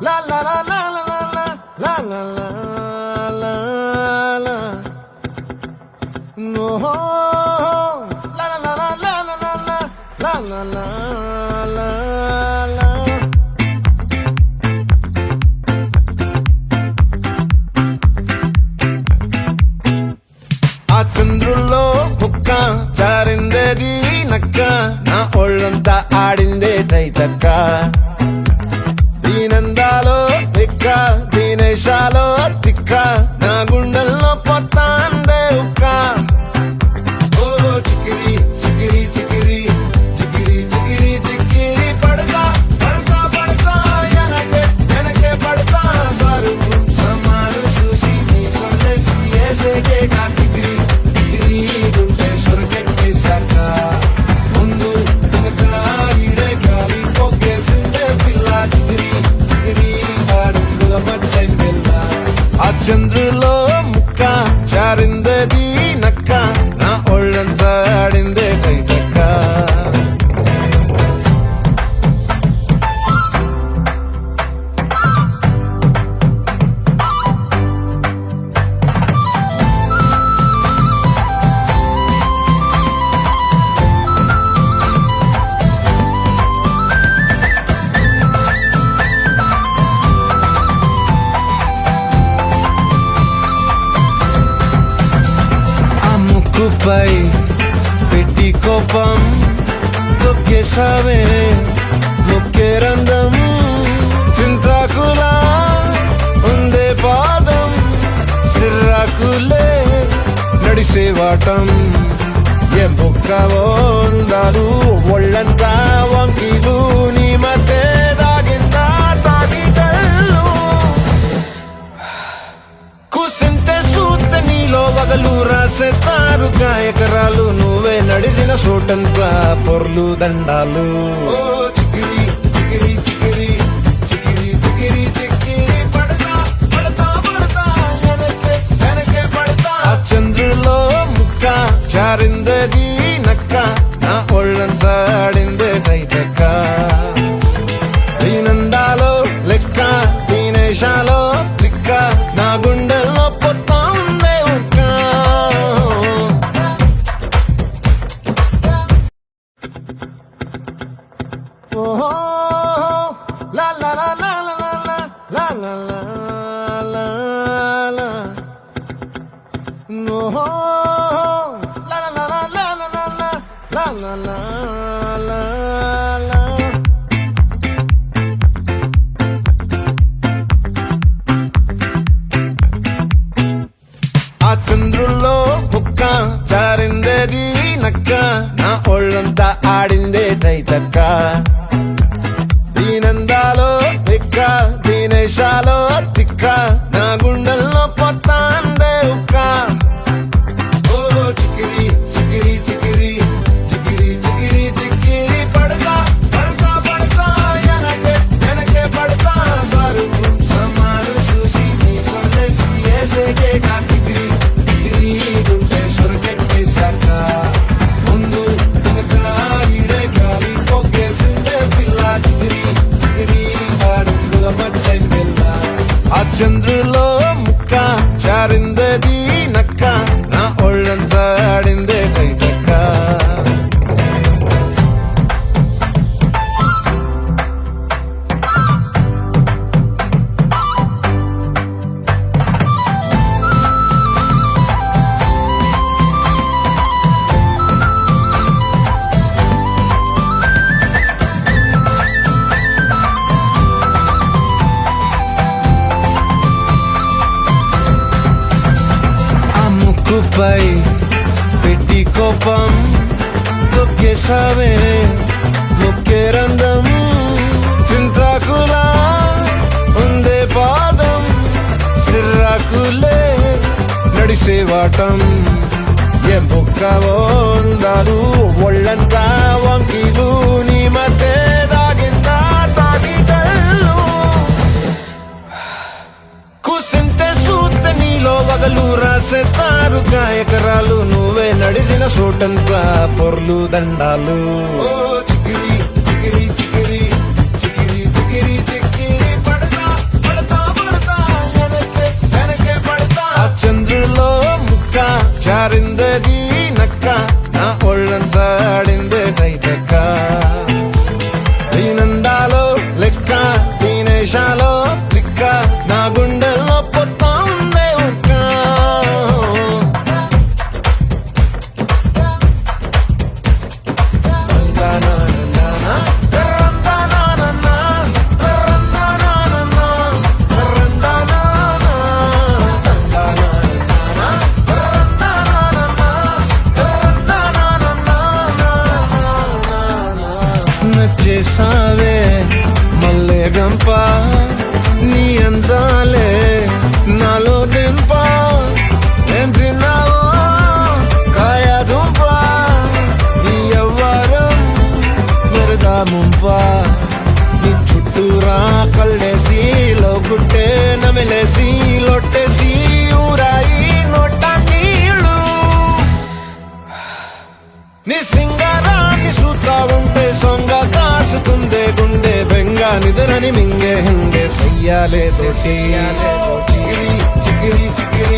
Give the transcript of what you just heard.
La la la la la la la la la la la. No. La la la la la la la la la la la la. ఆ చంద్రుల్లో బుక్క జారిందేది నక్క నా ఒళ్ళంతా ఆడిందే తైతక్క దీనందాలో తిక్క దీనేశాలో తిక్క నా గుండెల్లో పొత్తాందే ఉక్క ఓ చికిరి చికిరి చికిరి చికిరి చికిరి చికిరి పడతా పడతా పడతా ఎనకే ఎనకే పడతా సరుకు సమాలు చూసి నీ సందేశి ఏసేకే కాకిరి గిరి గుండె సొరకెట్టేశాక ముందు వెనక ఈడే గాలి పోగేసిందే పిల్ల చికిరి చికిరి ఆడుగుల మచ్చై పిల్ల ఆ చంద్రులో ముక్క జారిందేది నక్క నా ఒళ్ళంతా ఆడిందే తైతక్క ముక్కుపై పెట్టి కోపం తొక్కేసావే మొక్కే రంధ్రం చింతాకులా ఉందే పాదం సిర్రాకులే నడిసేవాటం ఏ బొక్కవో ఉందాలు ఒళ్ళంతా వంకీలు నీ మధ్య దాగిందా తాగిదళ్ళు కూసింతే సూత్తే నీలో వగలు రాసేతారుగా ఎకరాలు నువ్వే నడిసిన చోటంతా పొర్లు దండాలు చికిరి చికిరి చికిరి చికిరి చికిరి చికిరి పడతా పడతా పడతా వెనకే వెనకే పడతా ఆ చంద్రులో ముక్క జారిందేది నక్క నా ఒళ్ళంతా ఆడిందే తైతక్క దీనందాలో లెక్క దీనేశాలో తిక్క నా గుండెల్లో పొత్తా ఉందే ఉక్క la la la la la la la la la la la. No. La la la la la la la la la la la la. ఆ చంద్రుల్లో బుక్క జారిందేది నక్క నా ఒళ్ళంతా ఆడిందే తైతక్క దీనందాలో తిక్క దీనేశాలో తిక్క నా గుండెల్లో పొత్తాందే ఉక్క ఓ చికిరి చికిరి చికిరి చికిరి చికిరి చికిరి పడతా పడతా పడతా ఎనకే ఎనకే పడతా సరుకు సమాలు చూసి నీ సందేశి ఏసేకే కాకిరి గిరి గుండె సొరకెట్టేశాక ముందు వెనక ఈడే గాలి పోగేసిందే పిల్ల చికిరి చికిరి ఆడుగుల మచ్చై పిల్ల ఆ చంద్రులో ముక్క జారిందేది నక్క నా ఒళ్ళంతా ఆడిందే తైతక్క ముక్కుపై పెట్టి కోపం తొక్కేసావే మొక్కే రంధ్రం చింతాకులా ఉందే పాదం సిర్రాకులే నడిసేవాటం ఏ బొక్కవో ఉందాలు ఒళ్ళంతా వంకీలు నీ మధ్య దాగిందా తాగిదళ్ళు కూసింతే సూత్తే నీలో వగలు రాసేతారుగా ఎకరాలు నువ్వే నడిసిన చోటంతా పొర్లు దండాలు చికిరి దీనందాలో లెక్క దీనేశాలో తిక్క నా గుండెల్లో పొత్తా ఉందే ఒక్క నచ్చేసావే మల్లె గంప నీ అందాలే నాలో దింప ఏం తిన్నావో కాయ దుంప నీ ఎవ్వరం మెరదా ముంప నీ చుట్టూరా కళ్ళేసి లోగుట్టే నమిలేసి లొట్టేసి ఊరాయి నోట నీళ్ళు నీ సింగారాన్ని చూస్తా ఉంటే సొంగ కాసుకుందే గుండె బెంగ నిద్రని మింగే హండే చెయ్యాలే చికిరి చికిరి చికిరి